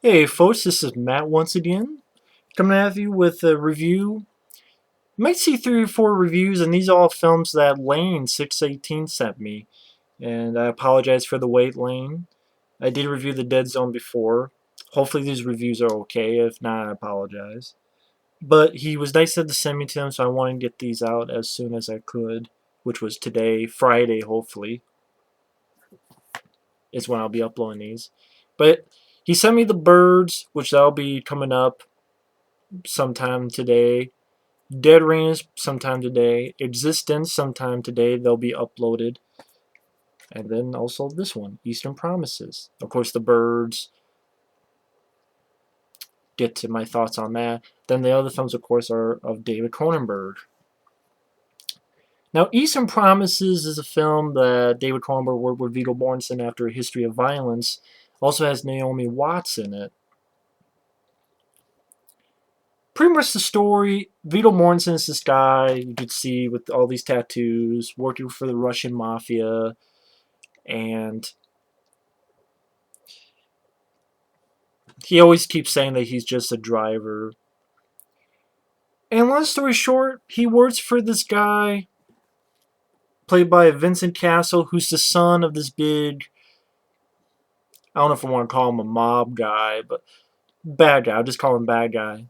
Hey folks, this is Matt once again, coming at you with a review. You might see 3 or 4 reviews, and these are all films that Layne618 sent me. And I apologize for the wait, Layne. I did review The Dead Zone before. Hopefully these reviews are okay. If not, I apologize. But he was nice enough to send me to them, so I wanted to get these out as soon as I could, which was today, Friday, hopefully, is when I'll be uploading these. But he sent me The Birds, which that'll be coming up sometime today. Dead Rains sometime today. Existence sometime today. They'll be uploaded. And then also this one, Eastern Promises. Of course, The Birds. Get to my thoughts on that. Then the other films, of course, are of David Cronenberg. Now, Eastern Promises is a film that David Cronenberg worked with Viggo Mortensen after A History of Violence. Also has Naomi Watts in it. Pretty much the story, Viggo Mortensen is this guy you could see with all these tattoos, working for the Russian Mafia, and he always keeps saying that he's just a driver. And long story short, he works for this guy, played by Vincent Cassel, who's the son of this big, I don't know if I want to call him a mob guy, but bad guy, I'll just call him bad guy,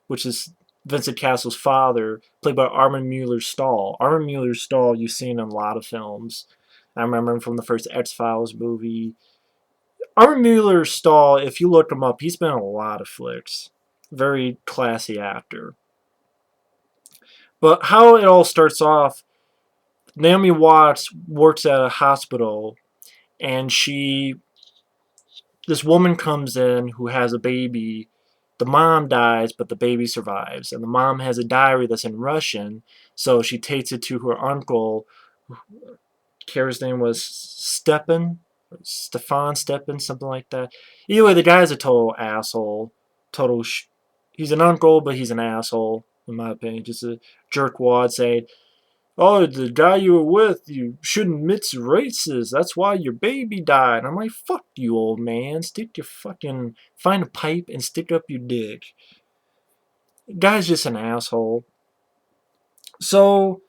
which is Vincent Cassel's father, played by Armin Mueller-Stahl. Armin Mueller-Stahl you've seen in a lot of films. I remember him from the first X-Files movie. Armin Mueller-Stahl, if you look him up, he's been in a lot of flicks. Very classy actor. But how it all starts off, Naomi Watts works at a hospital, and this woman comes in who has a baby. The mom dies, but the baby survives. And the mom has a diary that's in Russian, so she takes it to her uncle. Kara's name was Stefan, something like that. Either way, the guy's a total asshole. He's an uncle, but he's an asshole, in my opinion. Just a jerkwad saying, "Oh, the guy you were with, you shouldn't mix races. That's why your baby died." And I'm like, fuck you, old man. Find a pipe and stick up your dick. The guy's just an asshole. So,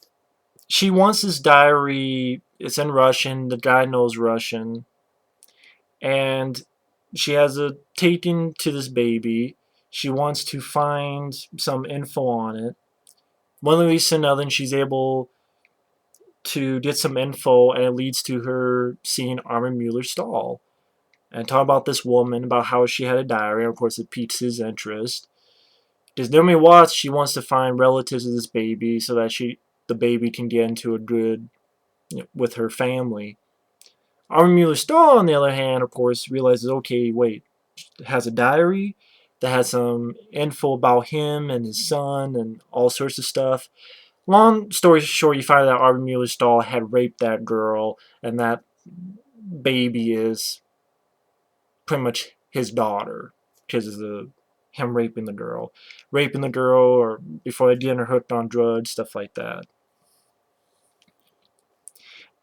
she wants this diary. It's in Russian. The guy knows Russian. And she has a taking to this baby. She wants to find some info on it. One leads to another, and she's able to get some info, and it leads to her seeing Armin Mueller-Stahl and talk about this woman, about how she had a diary. And of course, it piques his interest. Because Naomi Watts, she wants to find relatives of this baby so that the baby can get into a good, with her family. Armin Mueller-Stahl, on the other hand, of course, realizes, okay, wait, has a diary that has some info about him and his son and all sorts of stuff. Long story short, you find out Armin Mueller-Stahl had raped that girl, and that baby is pretty much his daughter because of him raping the girl, or before getting her hooked on drugs, stuff like that.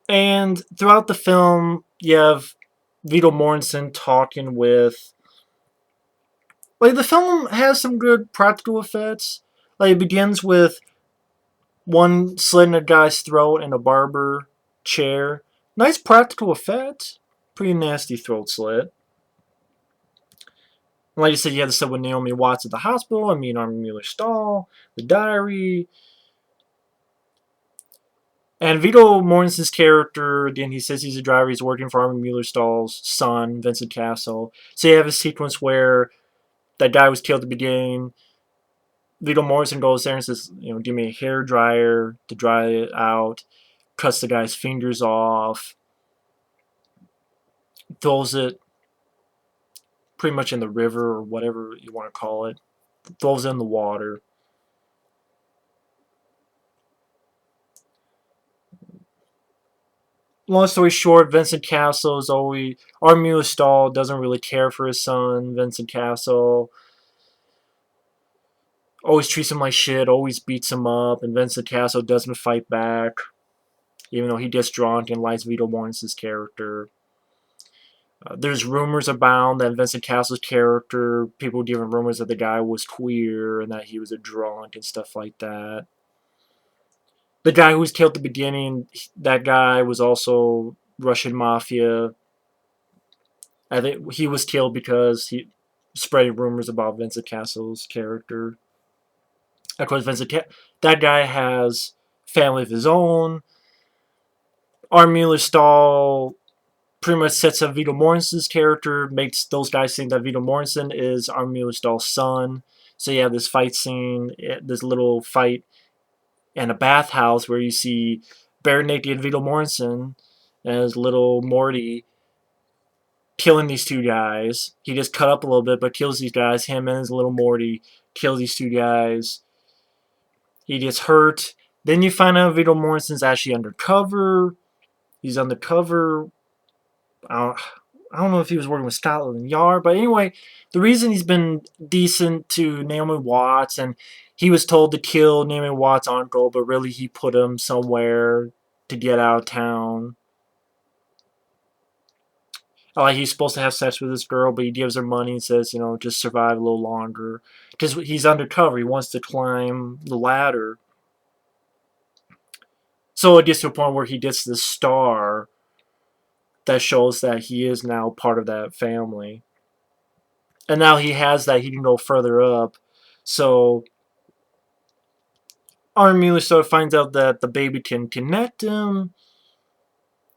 And throughout the film, you have Viggo Mortensen talking with. Like, the film has some good practical effects. Like, it begins with one slitting a guy's throat in a barber chair. Nice practical effect. Pretty nasty throat slit. Like I said, you had the stuff with Naomi Watts at the hospital. I mean, Armin Mueller-Stahl, the diary. And Viggo Mortensen's character, again, he says he's a driver. He's working for Armin Mueller-Stahl's son, Vincent Cassel. So you have a sequence where that guy was killed at the beginning. Viggo Mortensen goes there and says, give me a hair dryer to dry it out. Cuts the guy's fingers off. Throws it pretty much in the river or whatever you want to call it. Throws it in the water. Long story short, Vincent Cassel is always. Armin Mueller-Stahl doesn't really care for his son, Vincent Cassel. Always treats him like shit, always beats him up, and Vincent Cassel doesn't fight back, even though he gets drunk and likes Viggo Mortensen's character. There's rumors abound that Vincent Cassel's character, people giving rumors that the guy was queer and that he was a drunk and stuff like that. The guy who was killed at the beginning, that guy was also Russian Mafia. I think he was killed because he spreading rumors about Vincent Cassel's character. Of course, that guy has family of his own. Armula Stahl pretty much sets up Viggo Mortensen's character, makes those guys think that Viggo Mortensen is Armula Stahl's son. So you have this fight scene, this little fight in a bathhouse where you see bare naked Viggo Mortensen as little Morty killing these two guys. He just cut up a little bit, but kills these guys. Him and his little Morty kill these two guys. He gets hurt. Then you find out Viggo Mortensen's actually undercover. He's undercover. I don't know if he was working with Scotland Yard, but anyway, the reason he's been decent to Naomi Watts, and he was told to kill Naomi Watts' uncle, but really he put him somewhere to get out of town. Like he's supposed to have sex with this girl, but he gives her money and says, just survive a little longer. Because he's undercover. He wants to climb the ladder. So it gets to a point where he gets this star that shows that he is now part of that family. And now he has that, he can go further up. So Armin sort of finds out that the baby can connect him,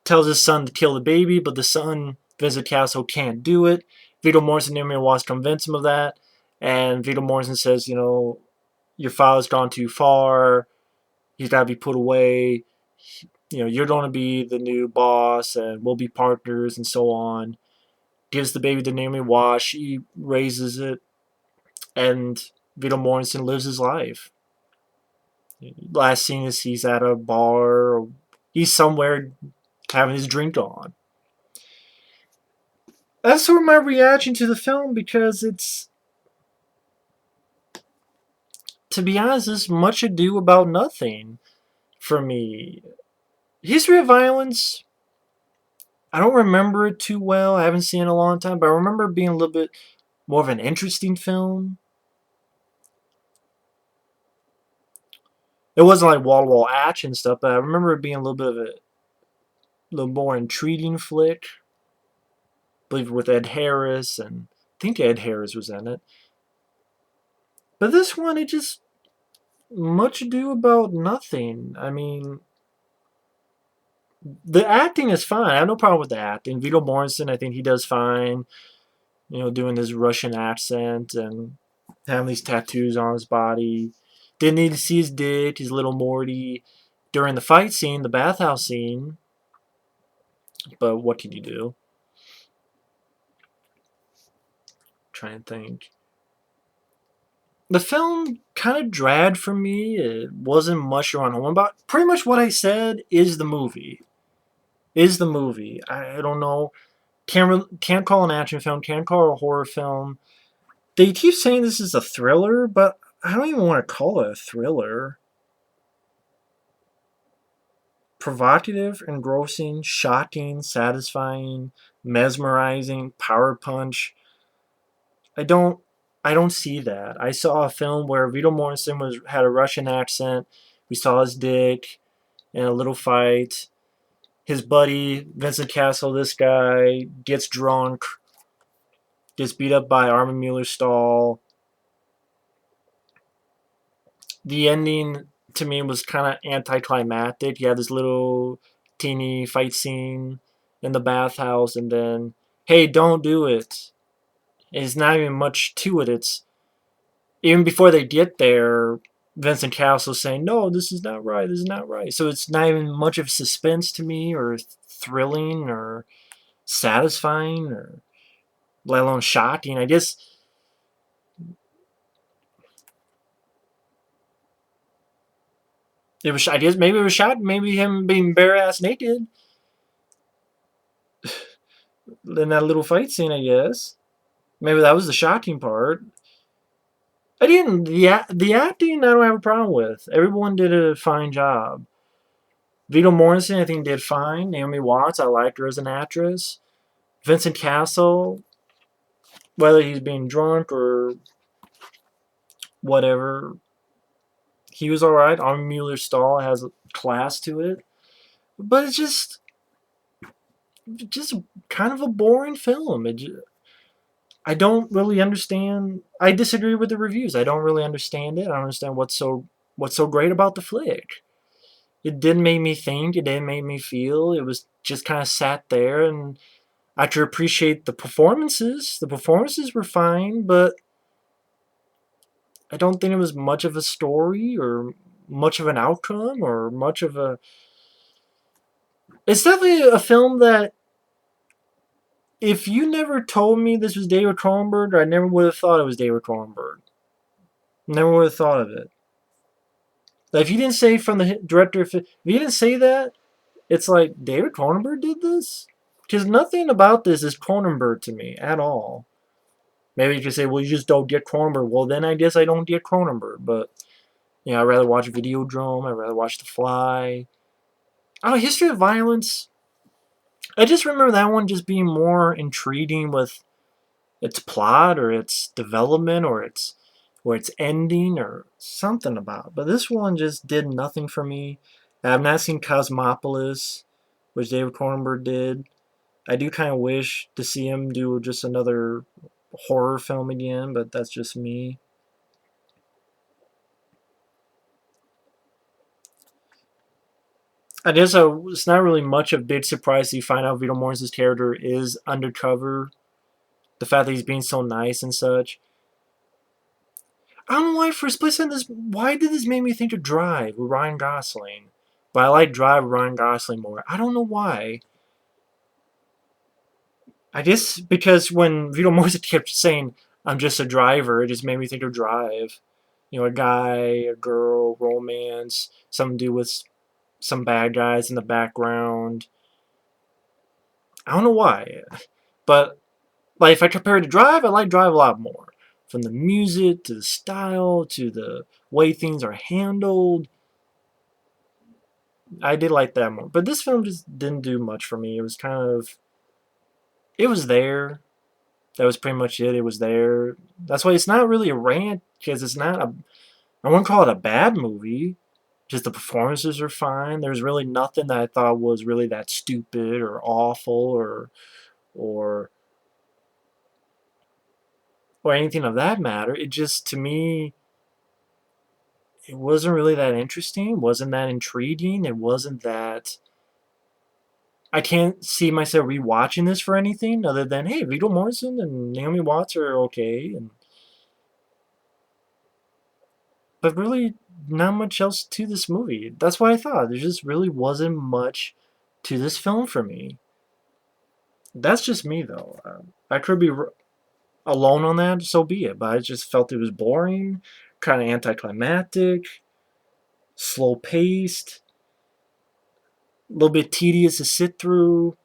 tells his son to kill the baby, but the son, Vincent Cassel, can't do it. Viggo Mortensen and Naomi Watts convince him of that, and Viggo Mortensen says, your father's gone too far, he's got to be put away, you're going to be the new boss, and we'll be partners, and so on. Gives the baby to Naomi Watts, she raises it, and Viggo Mortensen lives his life. Last scene is he's at a bar, or he's somewhere having his drink on. That's sort of my reaction to the film, because it's, to be honest, it's much ado about nothing for me. History of Violence, I don't remember it too well. I haven't seen it in a long time, but I remember it being a little bit more of an interesting film. It wasn't like wall-to-wall action stuff, but I remember it being a little bit of a little more intriguing flick. I believe with Ed Harris, and I think Ed Harris was in it. But this one, it just much ado about nothing. I mean, the acting is fine. I have no problem with the acting. Viggo Mortensen, I think he does fine. Doing his Russian accent and having these tattoos on his body. Didn't need to see his dick, his little Morty, during the fight scene, the bathhouse scene. But what can you do? Trying to think. The film kind of dragged for me. It wasn't much to run home about. Pretty much what I said is the movie. I don't know. Can't call an action film. Can't call it a horror film. They keep saying this is a thriller, but I don't even want to call it a thriller. Provocative, engrossing, shocking, satisfying, mesmerizing, power punch. I don't see that. I saw a film where Viggo Mortensen had a Russian accent. We saw his dick in a little fight. His buddy, Vincent Cassel, this guy, gets drunk, gets beat up by Armin Stahl. The ending, to me, was kind of anticlimactic. You had this little teeny fight scene in the bathhouse, and then, hey, don't do it. It's not even much to it. It's, even before they get there, Vincent Cassel saying, no, this is not right, this is not right. So it's not even much of suspense to me, or thrilling, or satisfying, or let alone shocking. I guess maybe it was shocking, maybe him being bare ass naked in that little fight scene, I guess. Maybe that was the shocking part. I didn't. The acting, I don't have a problem with. Everyone did a fine job. Viggo Mortensen, I think, did fine. Naomi Watts, I liked her as an actress. Vincent Cassel, whether he's being drunk or whatever, he was alright. Armin Mueller's stall has a class to it. But it's just kind of a boring film. I don't really understand. I disagree with the reviews. I don't really understand it. I don't understand what's so great about the flick. It didn't make me think. It didn't make me feel. It was just kind of sat there, and I could appreciate the performances. The performances were fine, but I don't think it was much of a story or much of an outcome or much of a. It's definitely a film that if you never told me this was David Cronenberg, I never would have thought it was David Cronenberg. Never would have thought of it. Like, if you didn't say from the director, if you didn't say that, it's like David Cronenberg did this, because nothing about this is Cronenberg to me at all. Maybe you could say, well, you just don't get Cronenberg. Well, then I guess I don't get Cronenberg. But I'd rather watch Videodrome. I'd rather watch The Fly. Oh, History of Violence. I just remember that one just being more intriguing with its plot or its development or its ending or something about it. But this one just did nothing for me. I've not seen Cosmopolis, which David Cronenberg did. I do kind of wish to see him do just another horror film again, but that's just me. I guess it's not really much of a big surprise to find out Viggo Mortensen's character is undercover. The fact that he's being so nice and such. I don't know why for a split second why did this make me think of Drive with Ryan Gosling? But I like Drive with Ryan Gosling more. I don't know why. I guess because when Viggo Mortensen kept saying, I'm just a driver, it just made me think of Drive. A guy, a girl, romance, something to do with some bad guys in the background. I don't know why. But like if I compare it to Drive, I like Drive a lot more. From the music to the style to the way things are handled. I did like that more. But this film just didn't do much for me. It was kind of it was there. That was pretty much it. It was there. That's why it's not really a rant because it's not a I wouldn't call it a bad movie. Just the performances are fine. There's really nothing that I thought was really that stupid or awful or or anything of that matter. It just to me it wasn't really that interesting, wasn't that intriguing, it wasn't that I can't see myself rewatching this for anything other than hey, Viggo Mortensen and Naomi Watts are okay, but really not much else to this movie. That's what I thought. There just really wasn't much to this film for me. That's just me though. I could be alone on that, so be it. But I just felt it was boring, kind of anticlimactic, slow paced, a little bit tedious to sit through,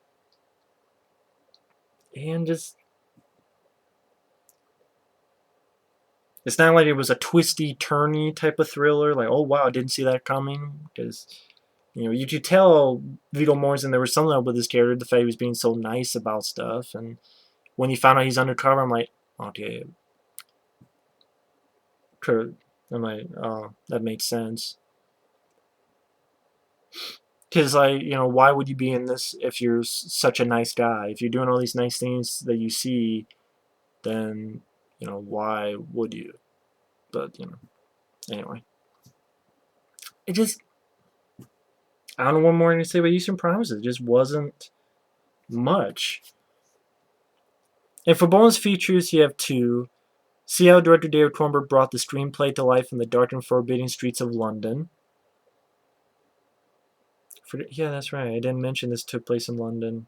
and just it's not like it was a twisty, turny type of thriller. Like, oh wow, I didn't see that coming. Because you could tell Viggo Mortensen there was something up with his character. The fact he was being so nice about stuff, and when he found out he's undercover, I'm like, okay, I'm like, oh, that makes sense. Because why would you be in this if you're such a nice guy? If you're doing all these nice things that you see, then why would you? But anyway, it just I don't know what more to say about Eastern Promises. It just wasn't much. And for bonus features, you have two. See how director David Cronenberg brought the screenplay to life in the dark and forbidding streets of London. Yeah, that's right. I didn't mention this took place in London.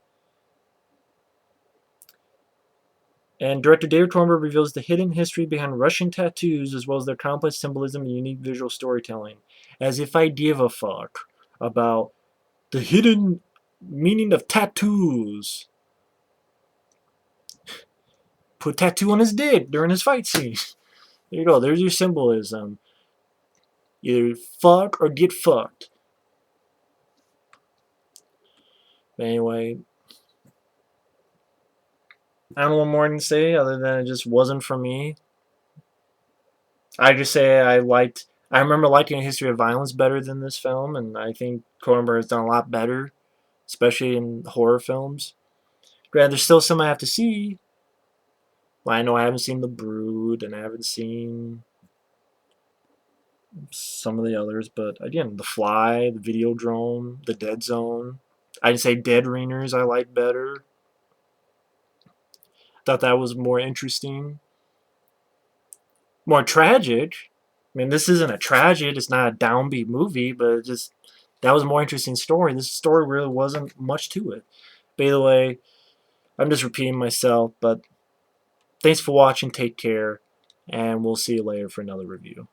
And director David Cronenberg reveals the hidden history behind Russian tattoos as well as their complex symbolism and unique visual storytelling. As if I give a fuck about the hidden meaning of tattoos. Put tattoo on his dick during his fight scene. There you go. There's your symbolism. Either fuck or get fucked. But anyway, I don't know what more to say other than it just wasn't for me. I just say I liked. I remember liking A History of Violence better than this film, and I think Cronenberg has done a lot better, especially in horror films. Granted, there's still some I have to see. Well, I know I haven't seen The Brood, and I haven't seen some of the others, but again, The Fly, The Videodrome, The Dead Zone. I'd say Dead Ringers I like better. Thought that was more interesting, more tragic. I mean, this isn't a tragedy. It's not a downbeat movie, but it just that was a more interesting story. This story really wasn't much to it. By the way, I'm just repeating myself, but thanks for watching. Take care, and we'll see you later for another review.